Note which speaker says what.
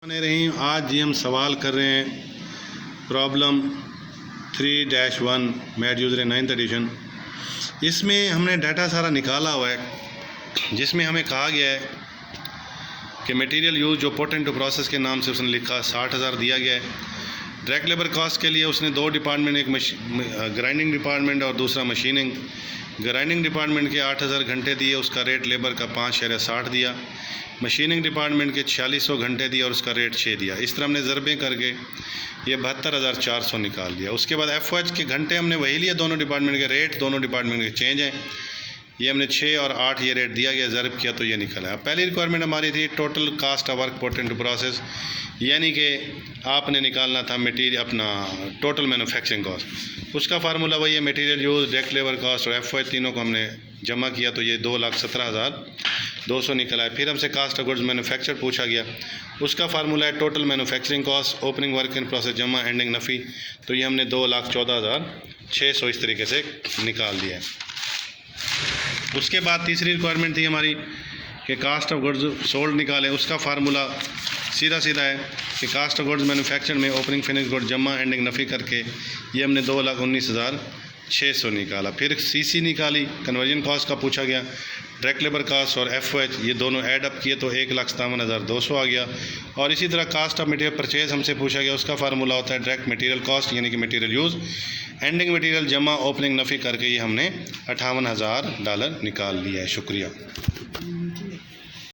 Speaker 1: रहीम। आज जी हम सवाल कर रहे हैं problem 3-1 mad user 9th addition. इसमें हमने डाटा सारा निकाला हुआ है, जिसमें हमें कहा गया है कि मटेरियल यूज़ जो पोट इनटू प्रोसेस के नाम से उसने लिखा 60,000 दिया गया है। डायरेक्ट लेबर कॉस्ट के लिए उसने दो डिपार्टमेंट, एक ग्राइंडिंग डिपार्टमेंट और दूसरा मशीनिंग। ग्राइंडिंग डिपार्टमेंट के 8,000 घंटे दिए, उसका रेट लेबर का 5.60 दिया। मशीनिंग डिपार्टमेंट के 4600 घंटे दिया और उसका रेट 6 दिया। इस तरह हमने ज़रबे करके ये 72,400 निकाल दिया। उसके बाद FOH के घंटे हमने वही लिए, दोनों डिपार्टमेंट के रेट दोनों डिपार्टमेंट के चेंज हैं। ये हमने 6 और 8 ये रेट दिया गया, ज़रब किया तो ये निकला है। पहली रिक्वायरमेंट हमारी थी total cast of work put into process, यानी कि आपने निकालना था मटीरियल अपना टोटल मैन्युफैक्चरिंग कॉस्ट। उसका फार्मूला वही है, material use, direct labour cost और FOH तीनों को हमने जमा किया तो ये 2,17,200 निकला है। फिर हमसे कास्ट ऑफ गुड्स मैन्युफैक्चर पूछा गया, उसका फार्मूला है total manufacturing cost opening work in process जमा एंडिंग नफ़ी, तो ये हमने 2,14,600 इस तरीके से निकाल दिया है। उसके बाद तीसरी रिक्वायरमेंट थी हमारी कि कास्ट ऑफ गुड्स सोल्ड निकालें। उसका फार्मूला सीधा सीधा है कि कास्ट ऑफ गुड्स मैन्युफैक्चर में ओपनिंग फिनिश गुड जमा एंडिंग नफ़ी करके ये हमने 2,19,600 निकाला। फिर CC निकाली, कन्वर्जन कॉस्ट का पूछा गया, डायरेक्ट लेबर कास्ट और FOH ये दोनों ऐड अप किए तो 1,57,200 आ गया। और इसी तरह कास्ट ऑफ मटेरियल परचेज हमसे पूछा गया, उसका फार्मूला होता है डायरेक्ट मटेरियल कॉस्ट यानी कि मटेरियल यूज़ एंडिंग मटेरियल जमा ओपनिंग नफ़ी करके ये हमने $58,000 निकाल लिया है। शुक्रिया।